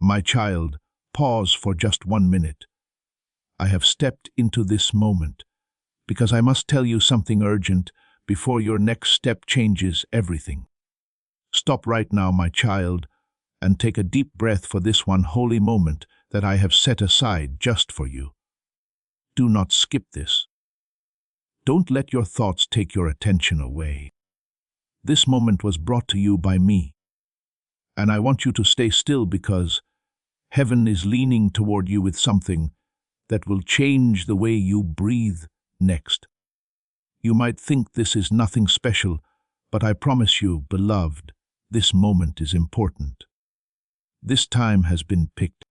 My child, pause for just 1 minute. I have stepped into this moment because I must tell you something urgent before your next step changes everything. Stop right now, my child, and take a deep breath for this one holy moment that I have set aside just for you. Do not skip this. Don't let your thoughts take your attention away. This moment was brought to you by me, and I want you to stay still because heaven is leaning toward you with something that will change the way you breathe next. You might think this is nothing special, but I promise you, beloved, this moment is important. This time has been picked.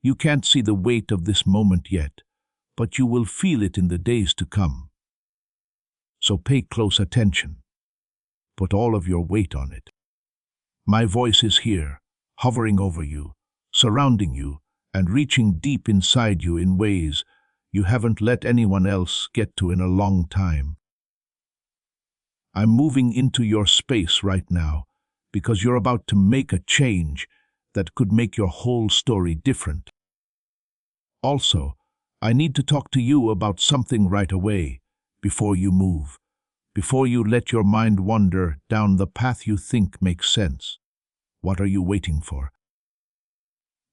You can't see the weight of this moment yet, but you will feel it in the days to come. So pay close attention. Put all of your weight on it. My voice is here, hovering over you, surrounding you, and reaching deep inside you in ways you haven't let anyone else get to in a long time. I'm moving into your space right now because you're about to make a change that could make your whole story different. Also, I need to talk to you about something right away before you move, before you let your mind wander down the path you think makes sense. What are you waiting for?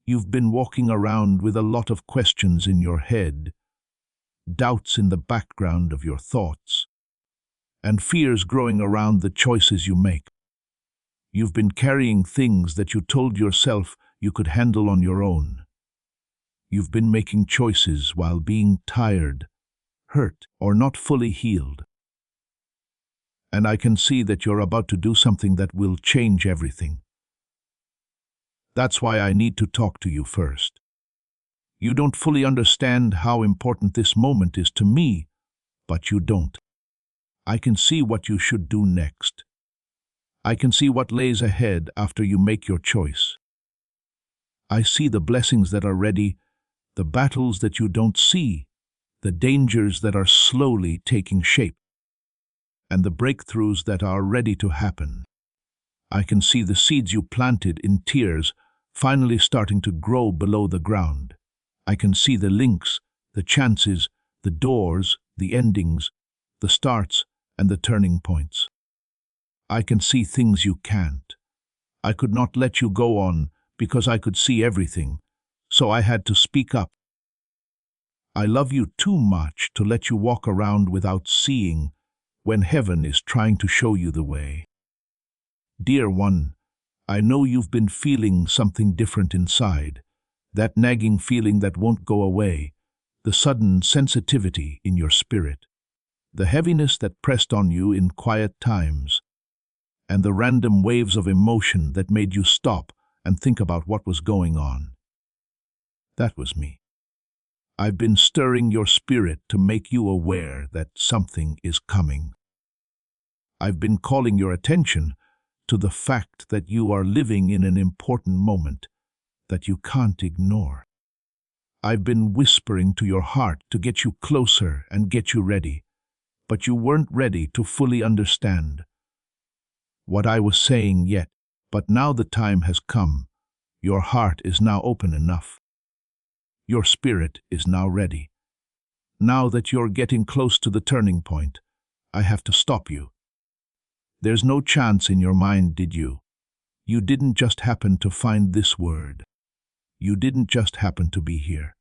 You've been walking around with a lot of questions in your head, doubts in the background of your thoughts, and fears growing around the choices you make. You've been carrying things that you told yourself you could handle on your own. You've been making choices while being tired, hurt, or not fully healed. And I can see that you're about to do something that will change everything. That's why I need to talk to you first. You don't fully understand how important this moment is to me, but you don't. I can see what you should do next. I can see what lays ahead after you make your choice. I see the blessings that are ready, the battles that you don't see, the dangers that are slowly taking shape, and the breakthroughs that are ready to happen. I can see the seeds you planted in tears finally starting to grow below the ground. I can see the links, the chances, the doors, the endings, the starts, and the turning points. I can see things you can't. I could not let you go on because I could see everything, so I had to speak up. I love you too much to let you walk around without seeing when heaven is trying to show you the way. Dear one, I know you've been feeling something different inside, that nagging feeling that won't go away, the sudden sensitivity in your spirit, the heaviness that pressed on you in quiet times, and the random waves of emotion that made you stop and think about what was going on. That was me. I've been stirring your spirit to make you aware that something is coming. I've been calling your attention to the fact that you are living in an important moment that you can't ignore. I've been whispering to your heart to get you closer and get you ready, but you weren't ready to fully understand what I was saying yet. But now the time has come. Your heart is now open enough. Your spirit is now ready. Now that you're getting close to the turning point, I have to stop you. There's no chance in your mind, did you? You didn't just happen to find this word. You didn't just happen to be here.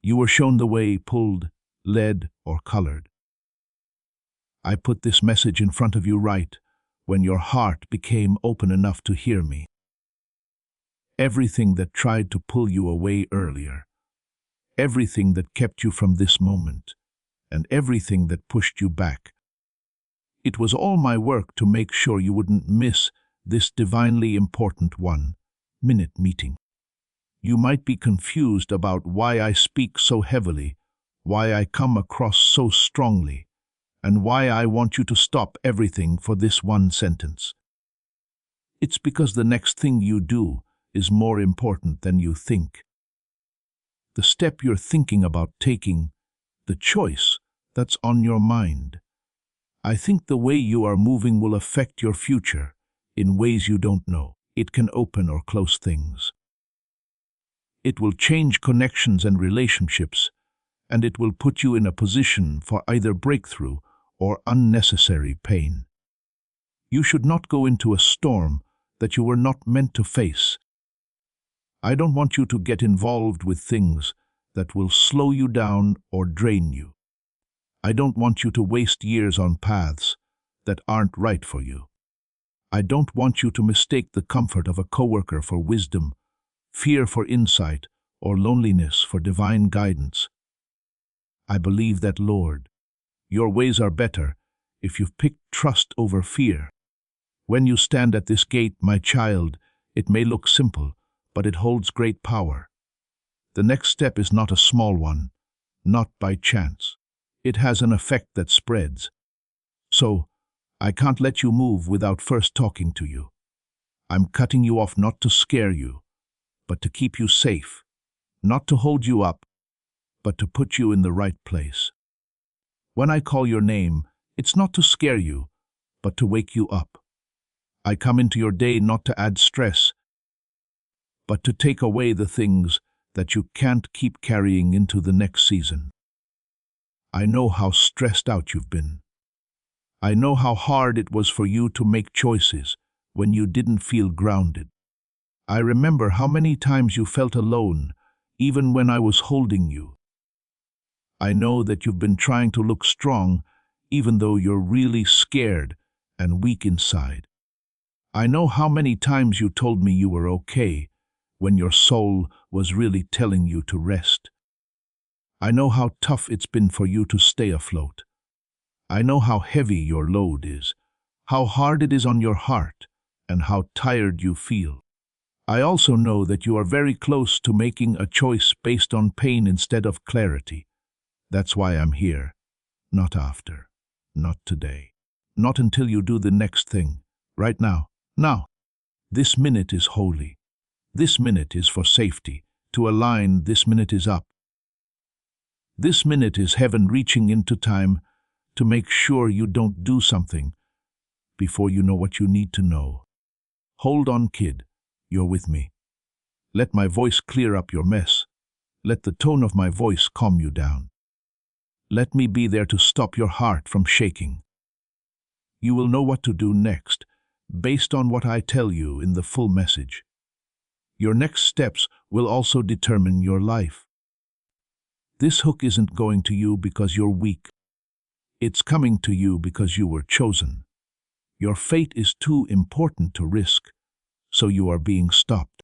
You were shown the way, pulled, led, or colored. I put this message in front of you right when your heart became open enough to hear me. Everything that tried to pull you away earlier, everything that kept you from this moment, and everything that pushed you back, it was all my work to make sure you wouldn't miss this divinely important 1-minute meeting. You might be confused about why I speak so heavily, why I come across so strongly, and why I want you to stop everything for this one sentence. It's because the next thing you do is more important than you think. The step you're thinking about taking, the choice that's on your mind. I think the way you are moving will affect your future in ways you don't know. It can open or close things. It will change connections and relationships, and it will put you in a position for either breakthrough or unnecessary pain. You should not go into a storm that you were not meant to face. I don't want you to get involved with things that will slow you down or drain you. I don't want you to waste years on paths that aren't right for you. I don't want you to mistake the comfort of a coworker for wisdom, fear for insight, or loneliness for divine guidance. I believe that, Lord, your ways are better if you've picked trust over fear. When you stand at this gate, my child, it may look simple, but it holds great power. The next step is not a small one, not by chance. It has an effect that spreads. So, I can't let you move without first talking to you. I'm cutting you off not to scare you, but to keep you safe, not to hold you up, but to put you in the right place. When I call your name, it's not to scare you, but to wake you up. I come into your day not to add stress, but to take away the things that you can't keep carrying into the next season. I know how stressed out you've been. I know how hard it was for you to make choices when you didn't feel grounded. I remember how many times you felt alone, even when I was holding you. I know that you've been trying to look strong, even though you're really scared and weak inside. I know how many times you told me you were okay, when your soul was really telling you to rest. I know how tough it's been for you to stay afloat. I know how heavy your load is, how hard it is on your heart, and how tired you feel. I also know that you are very close to making a choice based on pain instead of clarity. That's why I'm here. Not after. Not today. Not until you do the next thing. Right now. Now. This minute is holy. This minute is for safety. To align, this minute is up. This minute is heaven reaching into time to make sure you don't do something before you know what you need to know. Hold on, kid. You're with me. Let my voice clear up your mess. Let the tone of my voice calm you down. Let me be there to stop your heart from shaking. You will know what to do next, based on what I tell you in the full message. Your next steps will also determine your life. This hook isn't going to you because you're weak. It's coming to you because you were chosen. Your fate is too important to risk, so you are being stopped.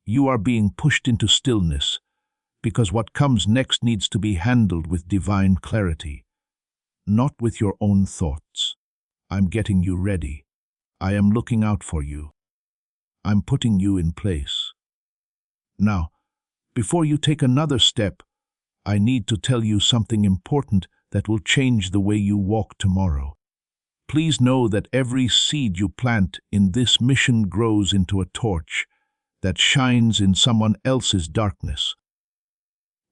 You are being pushed into stillness because what comes next needs to be handled with divine clarity, not with your own thoughts. I'm getting you ready. I am looking out for you. I'm putting you in place. Now, before you take another step, I need to tell you something important that will change the way you walk tomorrow. Please know that every seed you plant in this mission grows into a torch that shines in someone else's darkness.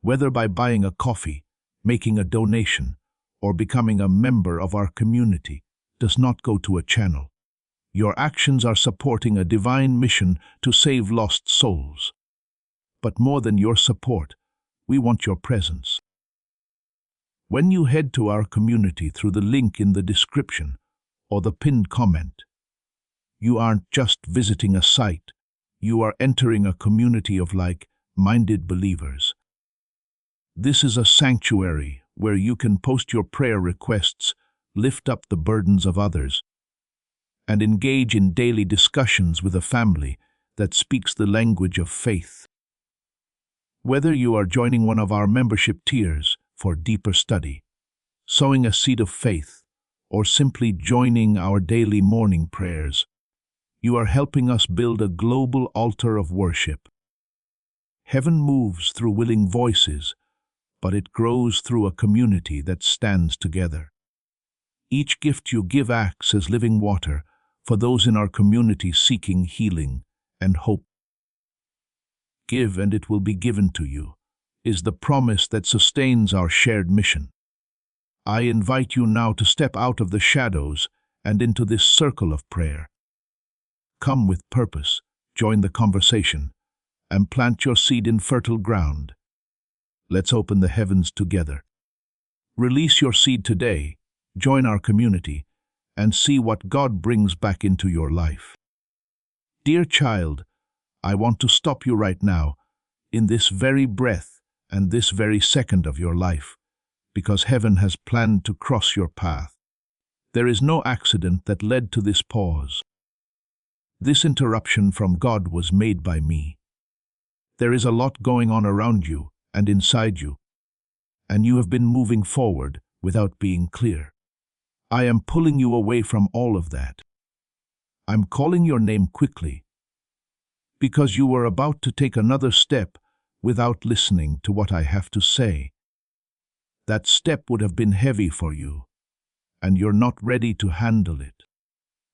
Whether by buying a coffee, making a donation, or becoming a member of our community, does not go to a channel. Your actions are supporting a divine mission to save lost souls. But more than your support, we want your presence. When you head to our community through the link in the description or the pinned comment, you aren't just visiting a site, you are entering a community of like-minded believers. This is a sanctuary where you can post your prayer requests, lift up the burdens of others, and engage in daily discussions with a family that speaks the language of faith. Whether you are joining one of our membership tiers for deeper study, sowing a seed of faith, or simply joining our daily morning prayers, you are helping us build a global altar of worship. Heaven moves through willing voices, but it grows through a community that stands together. Each gift you give acts as living water for those in our community seeking healing and hope. Give and it will be given to you is the promise that sustains our shared mission. I invite you now to step out of the shadows and into this circle of prayer. Come with purpose, join the conversation, and plant your seed in fertile ground. Let's open the heavens together. Release your seed today, join our community, and see what God brings back into your life. Dear child, I want to stop you right now, in this very breath and this very second of your life, because heaven has planned to cross your path. There is no accident that led to this pause. This interruption from God was made by me. There is a lot going on around you and inside you, and you have been moving forward without being clear. I am pulling you away from all of that. I'm calling your name quickly, because you were about to take another step without listening to what I have to say. That step would have been heavy for you, and you're not ready to handle it.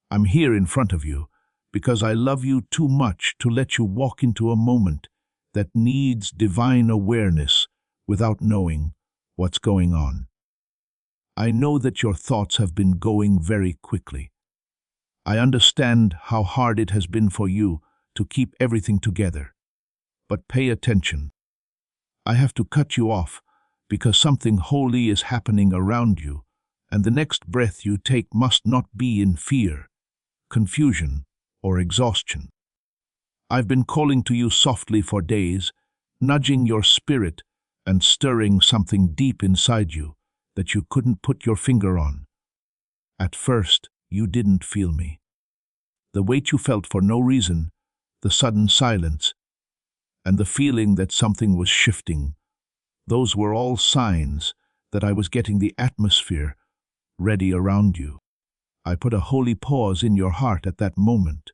I'm here in front of you because I love you too much to let you walk into a moment that needs divine awareness without knowing what's going on. I know that your thoughts have been going very quickly. I understand how hard it has been for you to keep everything together. But pay attention. I have to cut you off because something holy is happening around you, and the next breath you take must not be in fear, confusion, or exhaustion. I've been calling to you softly for days, nudging your spirit and stirring something deep inside you that you couldn't put your finger on. At first, you didn't feel me. The weight you felt for no reason, the sudden silence, and the feeling that something was shifting, those were all signs that I was getting the atmosphere ready around you. I put a holy pause in your heart at that moment.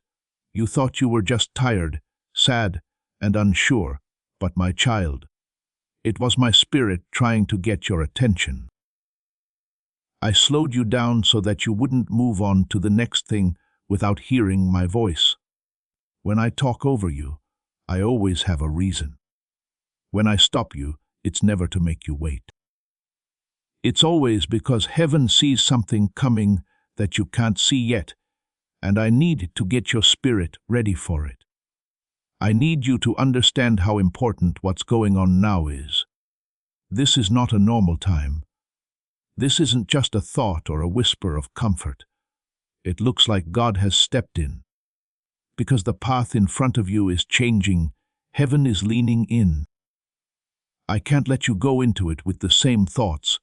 You thought you were just tired, sad, and unsure, but my child, it was my spirit trying to get your attention. I slowed you down so that you wouldn't move on to the next thing without hearing my voice. When I talk over you, I always have a reason. When I stop you, it's never to make you wait. It's always because heaven sees something coming that you can't see yet, and I need to get your spirit ready for it. I need you to understand how important what's going on now is. This is not a normal time. This isn't just a thought or a whisper of comfort. It looks like God has stepped in. Because the path in front of you is changing, heaven is leaning in. I can't let you go into it with the same thoughts,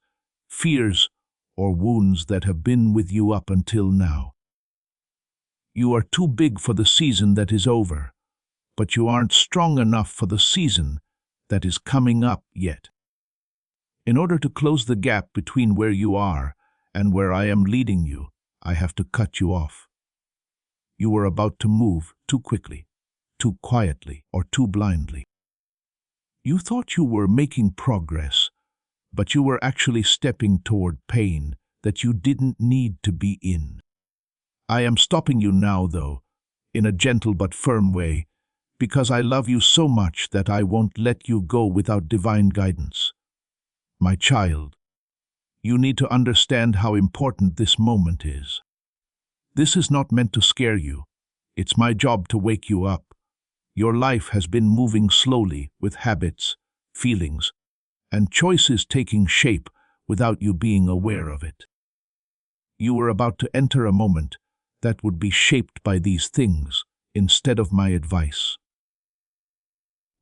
fears, or wounds that have been with you up until now. You are too big for the season that is over, but you aren't strong enough for the season that is coming up yet. In order to close the gap between where you are and where I am leading you, I have to cut you off. You were about to move too quickly, too quietly, or too blindly. You thought you were making progress, but you were actually stepping toward pain that you didn't need to be in. I am stopping you now, though, in a gentle but firm way, because I love you so much that I won't let you go without divine guidance. My child, you need to understand how important this moment is. This is not meant to scare you. It's my job to wake you up. Your life has been moving slowly with habits, feelings, and choices taking shape without you being aware of it. You were about to enter a moment that would be shaped by these things instead of my advice.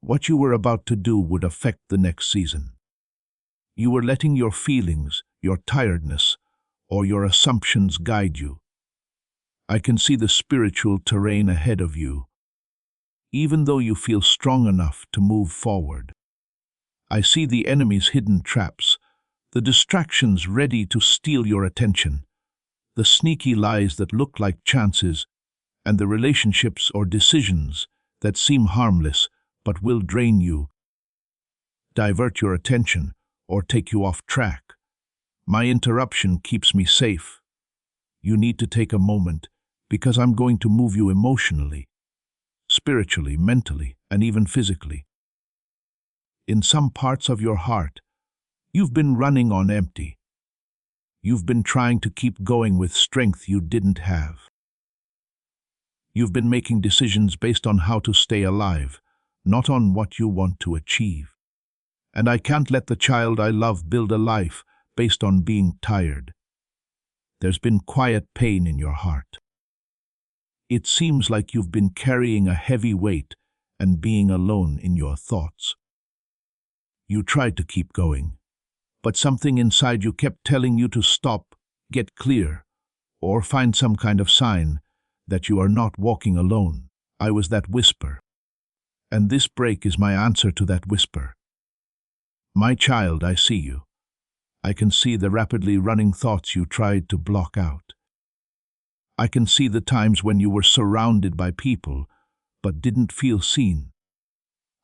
What you were about to do would affect the next season. You were letting your feelings, your tiredness, or your assumptions guide you. I can see the spiritual terrain ahead of you, even though you feel strong enough to move forward. I see the enemy's hidden traps, the distractions ready to steal your attention, the sneaky lies that look like chances, and the relationships or decisions that seem harmless but will drain you, divert your attention, or take you off track. My interruption keeps me safe. You need to take a moment, because I'm going to move you emotionally, spiritually, mentally, and even physically. In some parts of your heart, you've been running on empty. You've been trying to keep going with strength you didn't have. You've been making decisions based on how to stay alive, not on what you want to achieve. And I can't let the child I love build a life based on being tired. There's been quiet pain in your heart. It seems like you've been carrying a heavy weight and being alone in your thoughts. You tried to keep going, but something inside you kept telling you to stop, get clear, or find some kind of sign that you are not walking alone. I was that whisper. And this break is my answer to that whisper. My child, I see you. I can see the rapidly running thoughts you tried to block out. I can see the times when you were surrounded by people but didn't feel seen.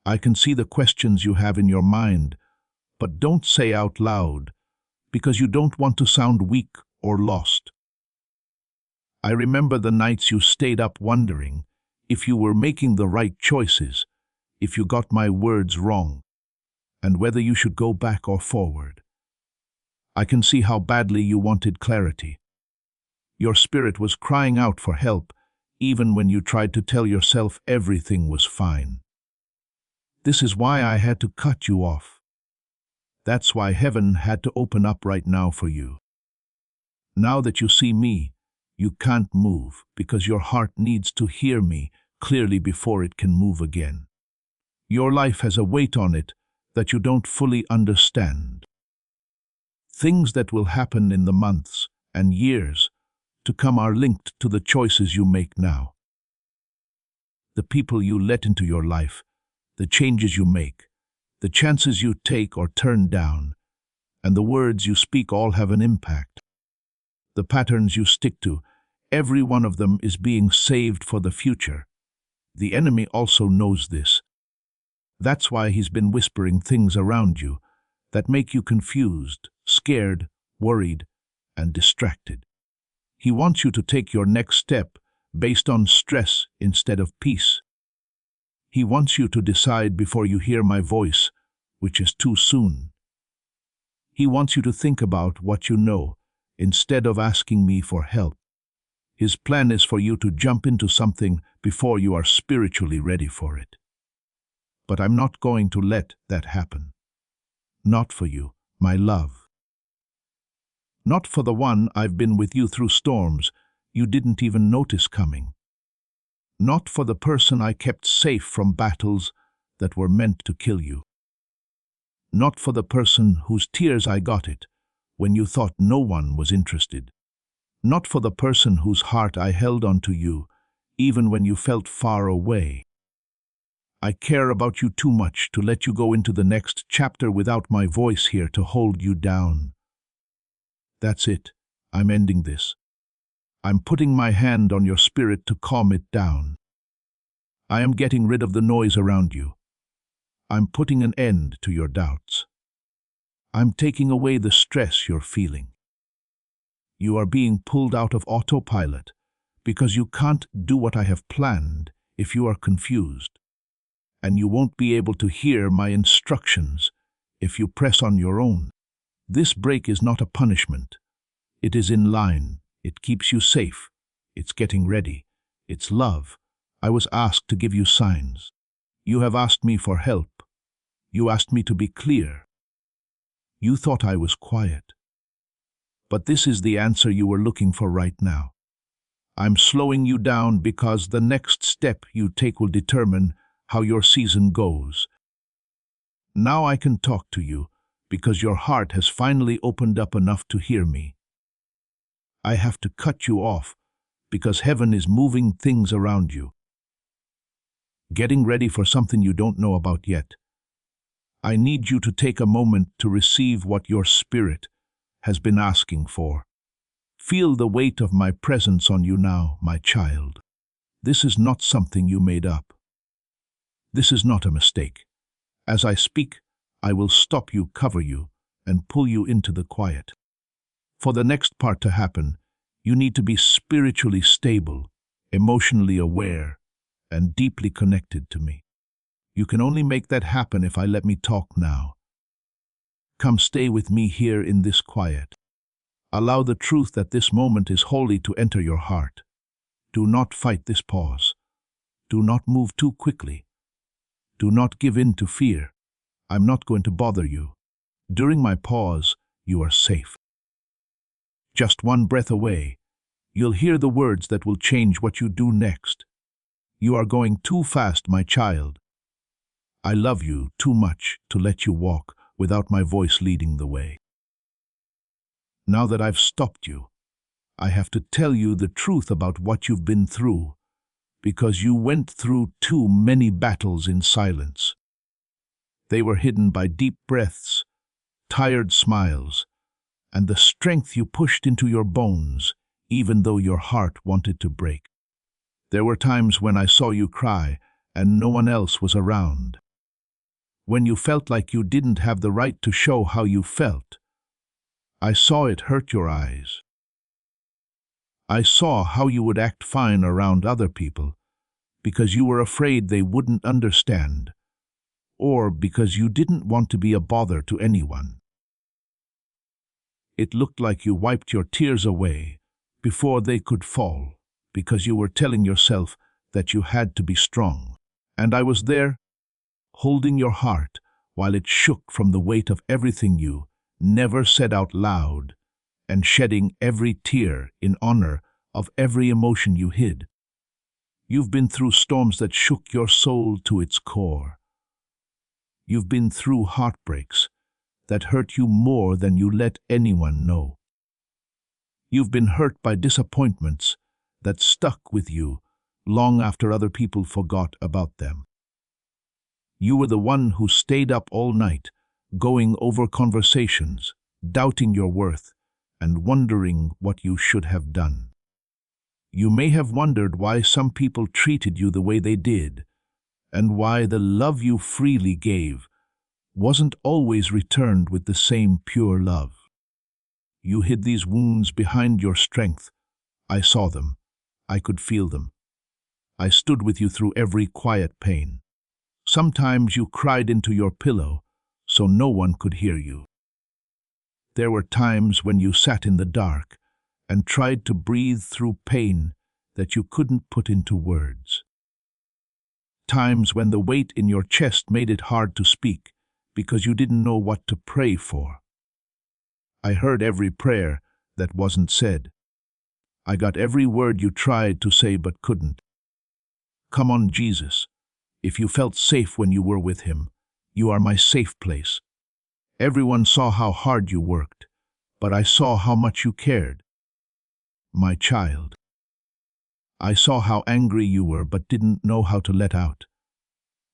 I can see the questions you have in your mind but don't say out loud because you don't want to sound weak or lost. I remember the nights you stayed up wondering if you were making the right choices, if you got my words wrong, and whether you should go back or forward. I can see how badly you wanted clarity. Your spirit was crying out for help, even when you tried to tell yourself everything was fine. This is why I had to cut you off. That's why heaven had to open up right now for you. Now that you see me, you can't move because your heart needs to hear me clearly before it can move again. Your life has a weight on it that you don't fully understand. Things that will happen in the months and years to come are linked to the choices you make now. The people you let into your life, the changes you make, the chances you take or turn down, and the words you speak all have an impact. The patterns you stick to, every one of them is being saved for the future. The enemy also knows this. That's why he's been whispering things around you that make you confused, scared, worried, and distracted. He wants you to take your next step based on stress instead of peace. He wants you to decide before you hear my voice, which is too soon. He wants you to think about what you know instead of asking me for help. His plan is for you to jump into something before you are spiritually ready for it. But I'm not going to let that happen. Not for you, my love. Not for the one I've been with you through storms you didn't even notice coming. Not for the person I kept safe from battles that were meant to kill you. Not for the person whose tears I got it when you thought no one was interested. Not for the person whose heart I held onto you even when you felt far away. I care about you too much to let you go into the next chapter without my voice here to hold you down. That's it. I'm ending this. I'm putting my hand on your spirit to calm it down. I am getting rid of the noise around you. I'm putting an end to your doubts. I'm taking away the stress you're feeling. You are being pulled out of autopilot because you can't do what I have planned if you are confused. And you won't be able to hear my instructions if you press on your own. This break is not a punishment. It is in line. It keeps you safe. It's getting ready. It's love. I was asked to give you signs. You have asked me for help. You asked me to be clear. You thought I was quiet. But this is the answer you were looking for right now. I'm slowing you down because the next step you take will determine how your season goes. Now I can talk to you because your heart has finally opened up enough to hear me. I have to cut you off because heaven is moving things around you. Getting ready for something you don't know about yet. I need you to take a moment to receive what your spirit has been asking for. Feel the weight of my presence on you now, my child. This is not something you made up. This is not a mistake. As I speak, I will stop you, cover you, and pull you into the quiet. For the next part to happen, you need to be spiritually stable, emotionally aware, and deeply connected to me. You can only make that happen if I let me talk now. Come stay with me here in this quiet. Allow the truth that this moment is holy to enter your heart. Do not fight this pause. Do not move too quickly. Do not give in to fear. I'm not going to bother you. During my pause, you are safe. Just one breath away, you'll hear the words that will change what you do next. You are going too fast, my child. I love you too much to let you walk without my voice leading the way. Now that I've stopped you, I have to tell you the truth about what you've been through, because you went through too many battles in silence. They were hidden by deep breaths, tired smiles, and the strength you pushed into your bones, even though your heart wanted to break. There were times when I saw you cry and no one else was around. When you felt like you didn't have the right to show how you felt. I saw it hurt your eyes. I saw how you would act fine around other people because you were afraid they wouldn't understand, or because you didn't want to be a bother to anyone. It looked like you wiped your tears away before they could fall because you were telling yourself that you had to be strong. And I was there, holding your heart while it shook from the weight of everything you never said out loud, and shedding every tear in honor of every emotion you hid. You've been through storms that shook your soul to its core. You've been through heartbreaks that hurt you more than you let anyone know. You've been hurt by disappointments that stuck with you long after other people forgot about them. You were the one who stayed up all night, going over conversations, doubting your worth, and wondering what you should have done. You may have wondered why some people treated you the way they did, and why the love you freely gave wasn't always returned with the same pure love. You hid these wounds behind your strength. I saw them. I could feel them. I stood with you through every quiet pain. Sometimes you cried into your pillow so no one could hear you. There were times when you sat in the dark and tried to breathe through pain that you couldn't put into words. Times when the weight in your chest made it hard to speak because you didn't know what to pray for. I heard every prayer that wasn't said. I got every word you tried to say but couldn't. Come on, Jesus. If you felt safe when you were with him, you are my safe place. Everyone saw how hard you worked, but I saw how much you cared. My child. I saw how angry you were but didn't know how to let out.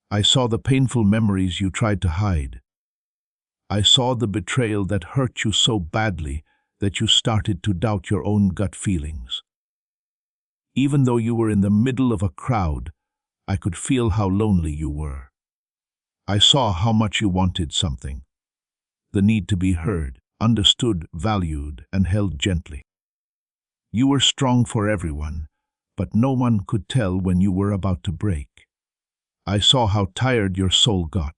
I saw the painful memories you tried to hide. I saw the betrayal that hurt you so badly that you started to doubt your own gut feelings. Even though you were in the middle of a crowd, I could feel how lonely you were. I saw how much you wanted something. The need to be heard, understood, valued, and held gently. You were strong for everyone, but no one could tell when you were about to break. I saw how tired your soul got.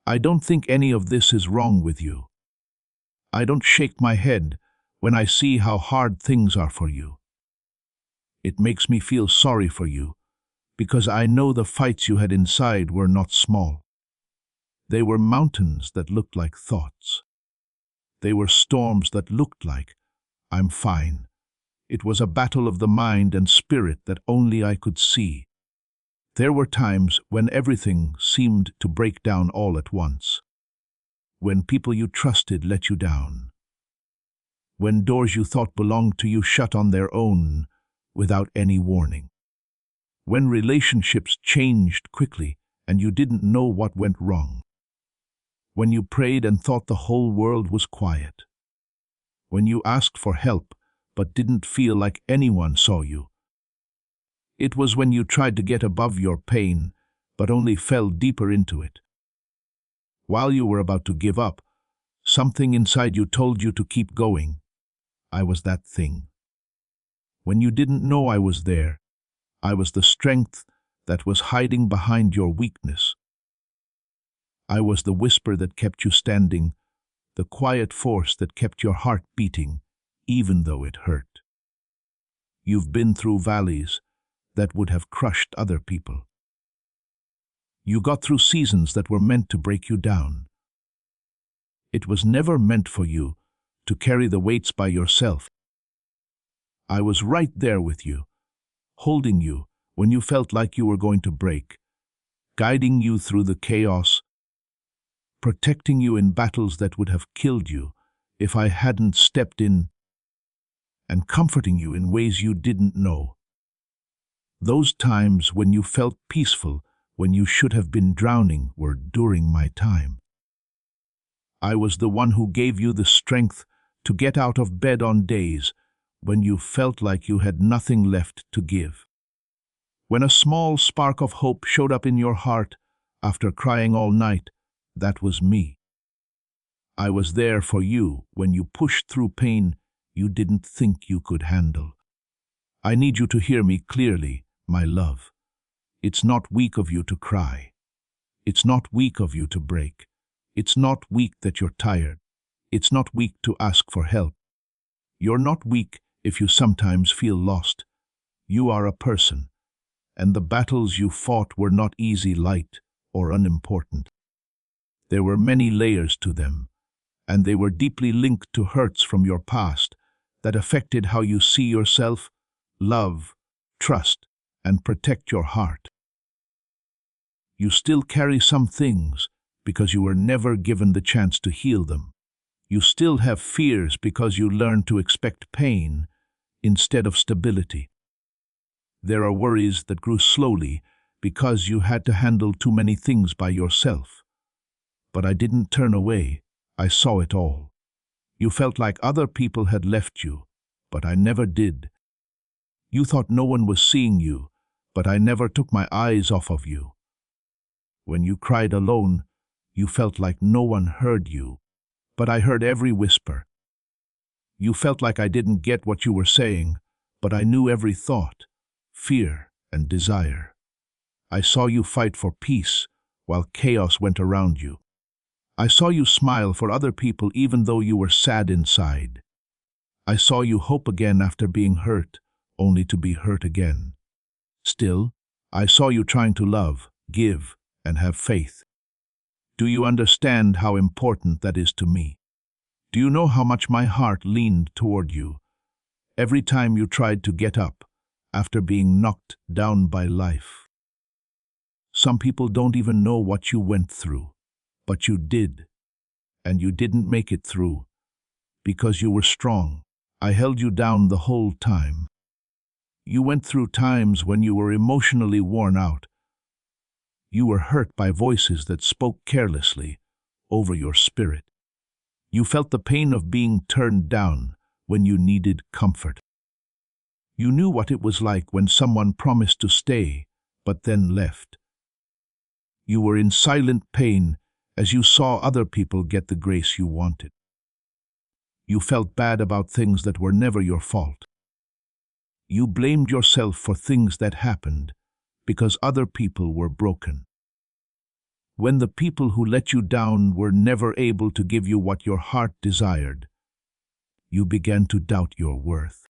I don't think any of this is wrong with you. I don't shake my head when I see how hard things are for you. It makes me feel sorry for you, because I know the fights you had inside were not small. They were mountains that looked like thoughts. They were storms that looked like, I'm fine. It was a battle of the mind and spirit that only I could see. There were times when everything seemed to break down all at once. When people you trusted let you down. When doors you thought belonged to you shut on their own without any warning. When relationships changed quickly and you didn't know what went wrong. When you prayed and thought the whole world was quiet. When you asked for help but didn't feel like anyone saw you. It was when you tried to get above your pain but only fell deeper into it. While you were about to give up, something inside you told you to keep going. I was that thing. When you didn't know I was there, I was the strength that was hiding behind your weakness. I was the whisper that kept you standing, the quiet force that kept your heart beating, even though it hurt. You've been through valleys that would have crushed other people. You got through seasons that were meant to break you down. It was never meant for you to carry the weights by yourself. I was right there with you, holding you when you felt like you were going to break, guiding you through the chaos, protecting you in battles that would have killed you if I hadn't stepped in, and comforting you in ways you didn't know. Those times when you felt peaceful, when you should have been drowning, were during my time. I was the one who gave you the strength to get out of bed on days when you felt like you had nothing left to give. When a small spark of hope showed up in your heart after crying all night, that was me. I was there for you when you pushed through pain you didn't think you could handle. I need you to hear me clearly, my love. It's not weak of you to cry. It's not weak of you to break. It's not weak that you're tired. It's not weak to ask for help. You're not weak if you sometimes feel lost. You are a person, and the battles you fought were not easy, light, or unimportant. There were many layers to them, and they were deeply linked to hurts from your past that affected how you see yourself, love, trust, and protect your heart. You still carry some things because you were never given the chance to heal them. You still have fears because you learned to expect pain instead of stability. There are worries that grew slowly because you had to handle too many things by yourself. But I didn't turn away. I saw it all. You felt like other people had left you, but I never did. You thought no one was seeing you, but I never took my eyes off of you. When you cried alone, you felt like no one heard you, but I heard every whisper. You felt like I didn't get what you were saying, but I knew every thought, fear, and desire. I saw you fight for peace while chaos went around you. I saw you smile for other people even though you were sad inside. I saw you hope again after being hurt, only to be hurt again. Still, I saw you trying to love, give, and have faith. Do you understand how important that is to me? Do you know how much my heart leaned toward you every time you tried to get up after being knocked down by life? Some people don't even know what you went through, but you did, and you didn't make it through because you were strong. I held you down the whole time. You went through times when you were emotionally worn out. You were hurt by voices that spoke carelessly over your spirit. You felt the pain of being turned down when you needed comfort. You knew what it was like when someone promised to stay, but then left. You were in silent pain as you saw other people get the grace you wanted. You felt bad about things that were never your fault. You blamed yourself for things that happened because other people were broken. When the people who let you down were never able to give you what your heart desired, you began to doubt your worth.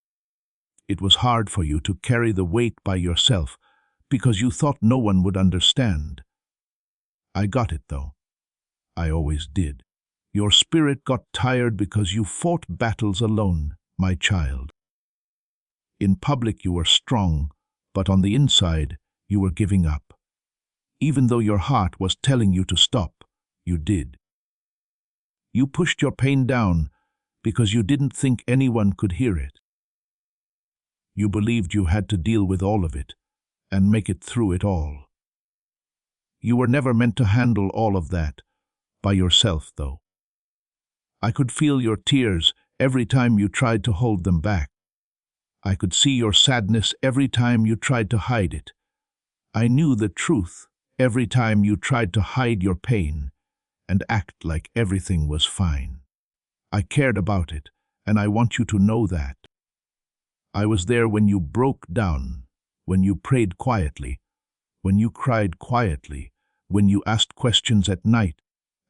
It was hard for you to carry the weight by yourself because you thought no one would understand. I got it, though. I always did. Your spirit got tired because you fought battles alone, my child. In public you were strong, but on the inside you were giving up. Even though your heart was telling you to stop, you did. You pushed your pain down because you didn't think anyone could hear it. You believed you had to deal with all of it and make it through it all. You were never meant to handle all of that by yourself, though. I could feel your tears every time you tried to hold them back. I could see your sadness every time you tried to hide it. I knew the truth every time you tried to hide your pain and act like everything was fine. I cared about it, and I want you to know that. I was there when you broke down, when you prayed quietly, when you cried quietly, when you asked questions at night,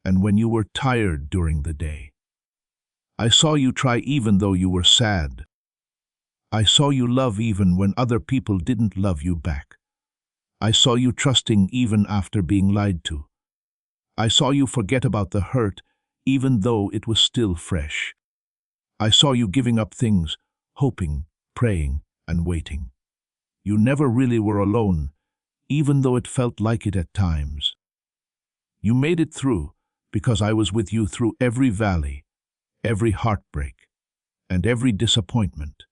and when you were tired during the day. I saw you try even though you were sad. I saw you love even when other people didn't love you back. I saw you trusting even after being lied to. I saw you forget about the hurt even though it was still fresh. I saw you giving up things, hoping, praying, and waiting. You never really were alone, even though it felt like it at times. You made it through because I was with you through every valley, every heartbreak, and every disappointment.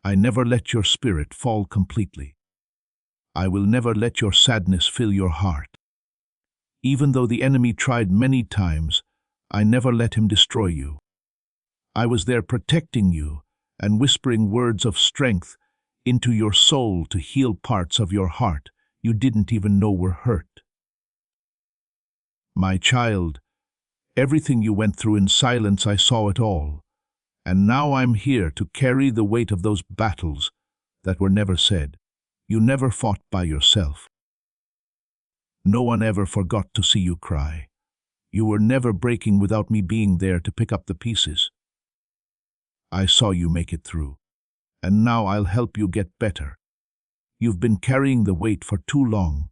I never let your spirit fall completely. I will never let your sadness fill your heart. Even though the enemy tried many times, I never let him destroy you. I was there protecting you and whispering words of strength into your soul to heal parts of your heart you didn't even know were hurt. My child, everything you went through in silence, I saw it all. And now I'm here to carry the weight of those battles that were never said. You never fought by yourself. No one ever forgot to see you cry. You were never breaking without me being there to pick up the pieces. I saw you make it through, and now I'll help you get better. You've been carrying the weight for too long.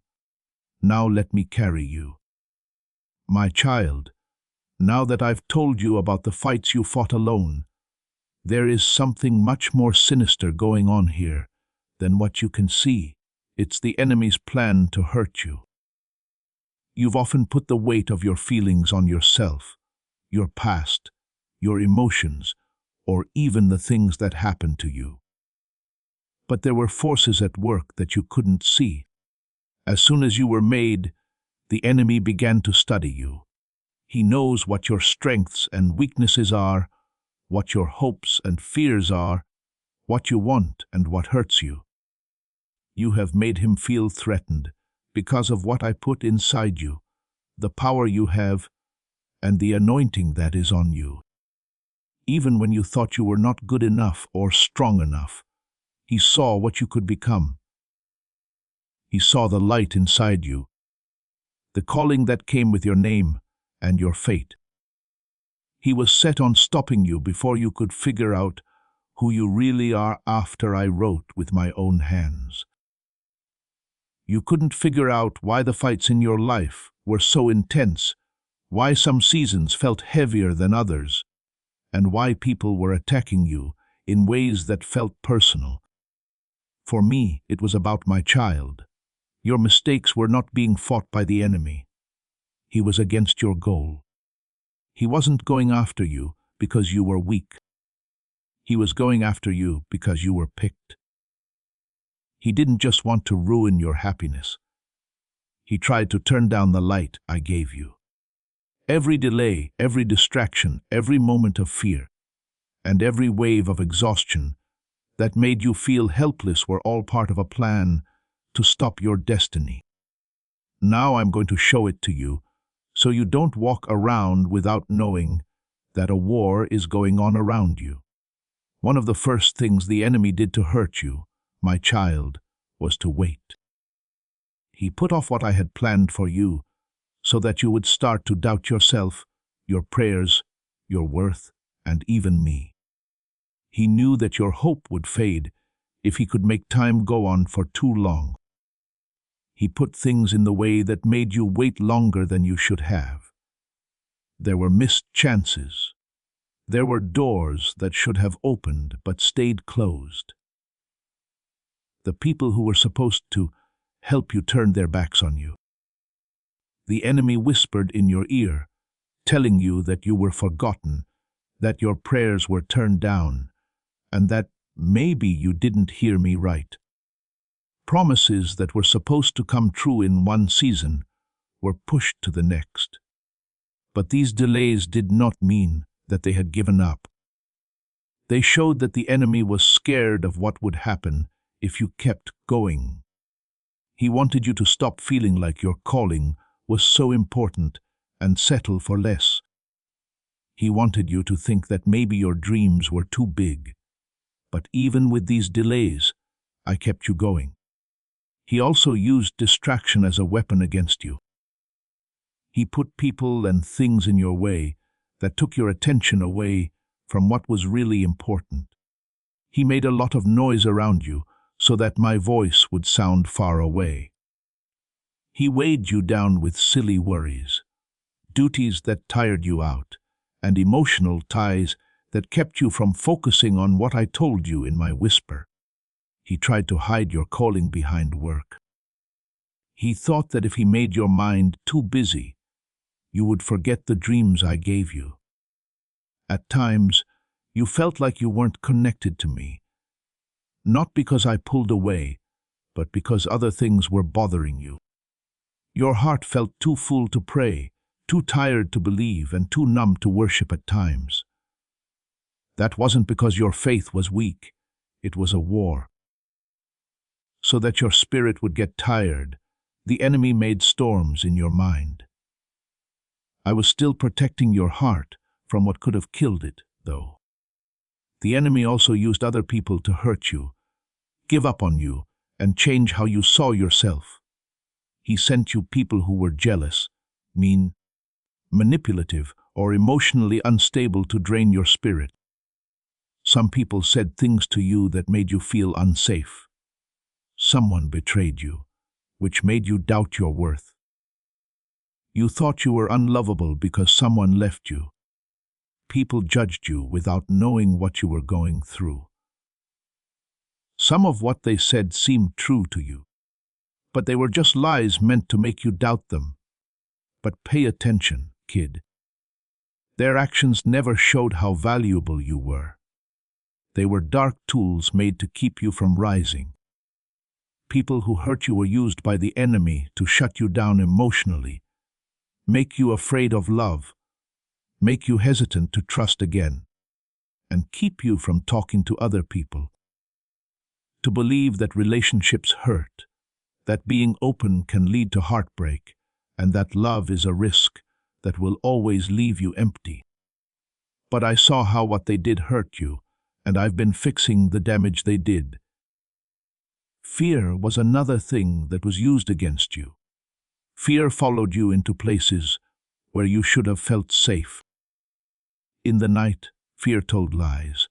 Now let me carry you. My child, now that I've told you about the fights you fought alone, there is something much more sinister going on here than what you can see. It's the enemy's plan to hurt you. You've often put the weight of your feelings on yourself, your past, your emotions, or even the things that happened to you. But there were forces at work that you couldn't see. As soon as you were made, the enemy began to study you. He knows what your strengths and weaknesses are, what your hopes and fears are, what you want and what hurts you. You have made him feel threatened because of what I put inside you, the power you have, and the anointing that is on you. Even when you thought you were not good enough or strong enough, he saw what you could become. He saw the light inside you, the calling that came with your name and your fate. He was set on stopping you before you could figure out who you really are after I wrote with my own hands. You couldn't figure out why the fights in your life were so intense, why some seasons felt heavier than others, and why people were attacking you in ways that felt personal. For me, it was about my child. Your mistakes were not being fought by the enemy. He was against your goal. He wasn't going after you because you were weak. He was going after you because you were picked. He didn't just want to ruin your happiness. He tried to turn down the light I gave you. Every delay, every distraction, every moment of fear, and every wave of exhaustion that made you feel helpless were all part of a plan to stop your destiny. Now I'm going to show it to you so you don't walk around without knowing that a war is going on around you. One of the first things the enemy did to hurt you, my child, was to wait. He put off what I had planned for you so that you would start to doubt yourself, your prayers, your worth, and even me. He knew that your hope would fade if he could make time go on for too long. He put things in the way that made you wait longer than you should have. There were missed chances. There were doors that should have opened but stayed closed. The people who were supposed to help you turned their backs on you. The enemy whispered in your ear, telling you that you were forgotten, that your prayers were turned down, and that maybe you didn't hear me right. Promises that were supposed to come true in one season were pushed to the next. But these delays did not mean that they had given up. They showed that the enemy was scared of what would happen if you kept going. He wanted you to stop feeling like your calling was so important and settle for less. He wanted you to think that maybe your dreams were too big. But even with these delays, I kept you going. He also used distraction as a weapon against you. He put people and things in your way that took your attention away from what was really important. He made a lot of noise around you so that my voice would sound far away. He weighed you down with silly worries, duties that tired you out, and emotional ties that kept you from focusing on what I told you in my whisper. He tried to hide your calling behind work. He thought that if he made your mind too busy, you would forget the dreams I gave you. At times, you felt like you weren't connected to me, not because I pulled away, but because other things were bothering you. Your heart felt too full to pray, too tired to believe, and too numb to worship at times. That wasn't because your faith was weak. It was a war. So that your spirit would get tired, the enemy made storms in your mind. I was still protecting your heart from what could have killed it, though. The enemy also used other people to hurt you, give up on you, and change how you saw yourself. He sent you people who were jealous, mean, manipulative, or emotionally unstable to drain your spirit. Some people said things to you that made you feel unsafe. Someone betrayed you, which made you doubt your worth. You thought you were unlovable because someone left you. People judged you without knowing what you were going through. Some of what they said seemed true to you, but they were just lies meant to make you doubt them. But pay attention, kid. Their actions never showed how valuable you were. They were dark tools made to keep you from rising. People who hurt you were used by the enemy to shut you down emotionally, make you afraid of love, make you hesitant to trust again, and keep you from talking to other people. To believe that relationships hurt, that being open can lead to heartbreak, and that love is a risk that will always leave you empty. But I saw how what they did hurt you, and I've been fixing the damage they did. Fear was another thing that was used against you. Fear followed you into places where you should have felt safe. In the night, fear told lies,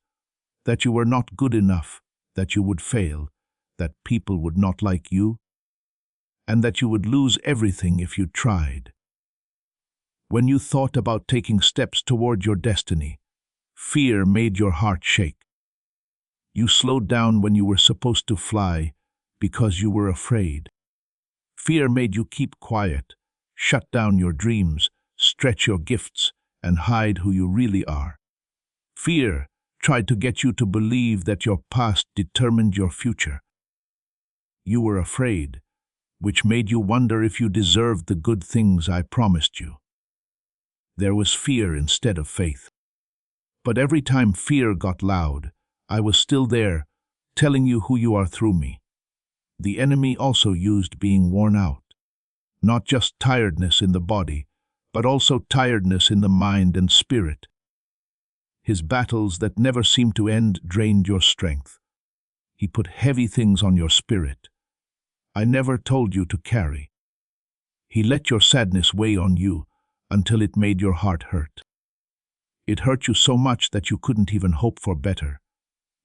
that you were not good enough, that you would fail, that people would not like you, and that you would lose everything if you tried. When you thought about taking steps toward your destiny, fear made your heart shake. You slowed down when you were supposed to fly because you were afraid. Fear made you keep quiet, shut down your dreams, stretch your gifts, and hide who you really are. Fear tried to get you to believe that your past determined your future. You were afraid, which made you wonder if you deserved the good things I promised you. There was fear instead of faith. But every time fear got loud, I was still there, telling you who you are through me. The enemy also used being worn out. Not just tiredness in the body, but also tiredness in the mind and spirit. His battles that never seemed to end drained your strength. He put heavy things on your spirit I never told you to carry. He let your sadness weigh on you until it made your heart hurt. It hurt you so much that you couldn't even hope for better.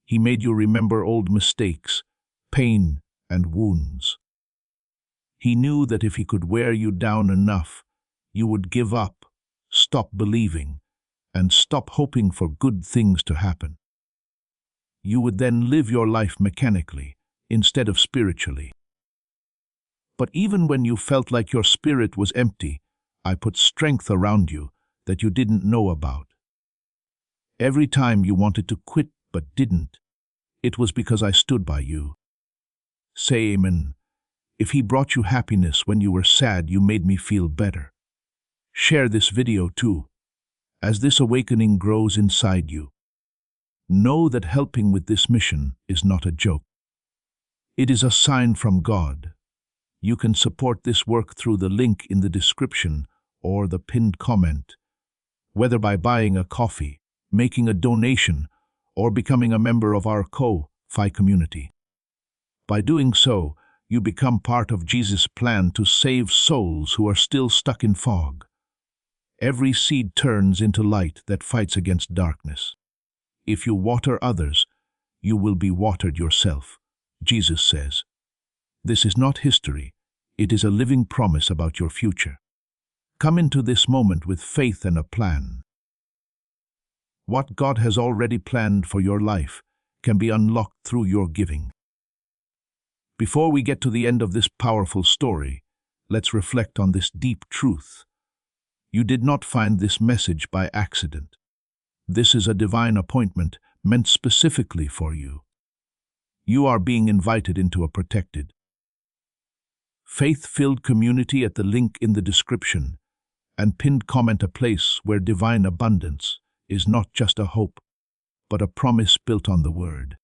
He made you remember old mistakes, pain, and wounds. He knew that if he could wear you down enough, you would give up, stop believing, and stop hoping for good things to happen. You would then live your life mechanically, instead of spiritually. But even when you felt like your spirit was empty, I put strength around you that you didn't know about. Every time you wanted to quit but didn't, it was because I stood by you. Say amen. If he brought you happiness when you were sad, you made me feel better. Share this video too, as this awakening grows inside you. Know that helping with this mission is not a joke. It is a sign from God. You can support this work through the link in the description or the pinned comment, whether by buying a coffee, making a donation, or becoming a member of our Ko-Fi community. By doing so, you become part of Jesus' plan to save souls who are still stuck in fog. Every seed turns into light that fights against darkness. If you water others, you will be watered yourself, Jesus says. This is not history, It is a living promise about your future. Come into this moment with faith and a plan. What God has already planned for your life can be unlocked through your giving. Before we get to the end of this powerful story, let's reflect on this deep truth. You did not find this message by accident. This is a divine appointment meant specifically for you. You are being invited into a protected, faith-filled community at the link in the description, and pinned comment, a place where divine abundance is not just a hope, but a promise built on the Word.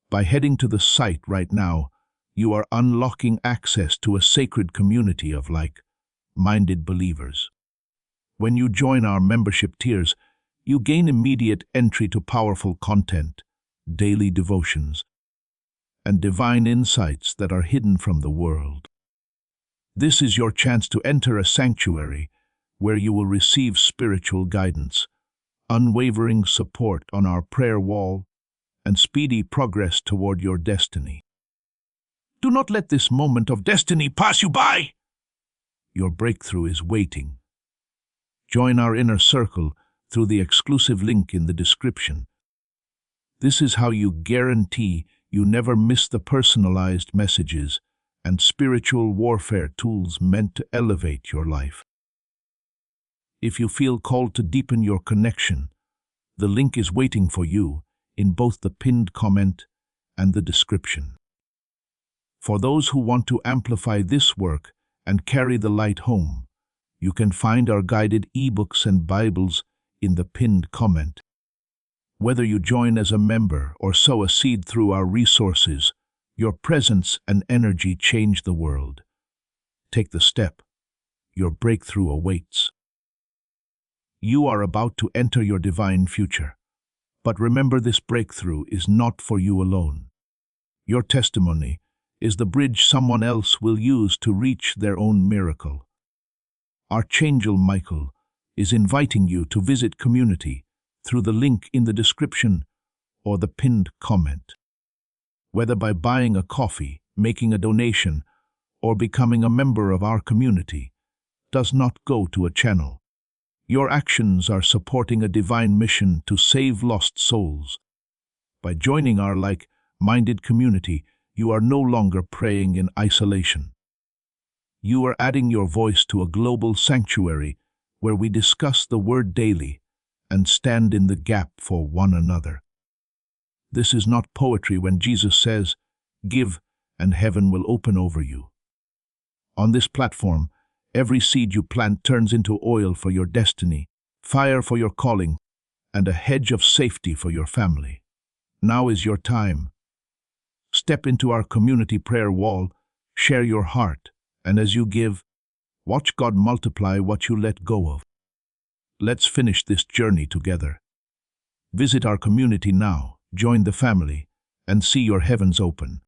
By heading to the site right now, you are unlocking access to a sacred community of like-minded believers. When you join our membership tiers, you gain immediate entry to powerful content, daily devotions, and divine insights that are hidden from the world. This is your chance to enter a sanctuary where you will receive spiritual guidance, unwavering support on our prayer wall, and speedy progress toward your destiny. Do not let this moment of destiny pass you by. Your breakthrough is waiting. Join our inner circle through the exclusive link in the description. This is how you guarantee you never miss the personalized messages and spiritual warfare tools meant to elevate your life. If you feel called to deepen your connection, the link is waiting for you in both the pinned comment and the description. For those who want to amplify this work and carry the light home, you can find our guided ebooks and Bibles in the pinned comment. Whether you join as a member or sow a seed through our resources, your presence and energy change the world. Take the step. Your breakthrough awaits. You are about to enter your divine future. But remember, this breakthrough is not for you alone. Your testimony is the bridge someone else will use to reach their own miracle. Archangel Michael is inviting you to visit community through the link in the description or the pinned comment. Whether by buying a coffee, making a donation, or becoming a member of our community, does not go to a channel. Your actions are supporting a divine mission to save lost souls. By joining our like-minded community, you are no longer praying in isolation. You are adding your voice to a global sanctuary where we discuss the Word daily and stand in the gap for one another. This is not poetry when Jesus says, "Give, and heaven will open over you." On this platform, every seed you plant turns into oil for your destiny, fire for your calling, and a hedge of safety for your family. Now is your time. Step into our community prayer wall, share your heart, and as you give, watch God multiply what you let go of. Let's finish this journey together. Visit our community now, join the family, and see your heavens open.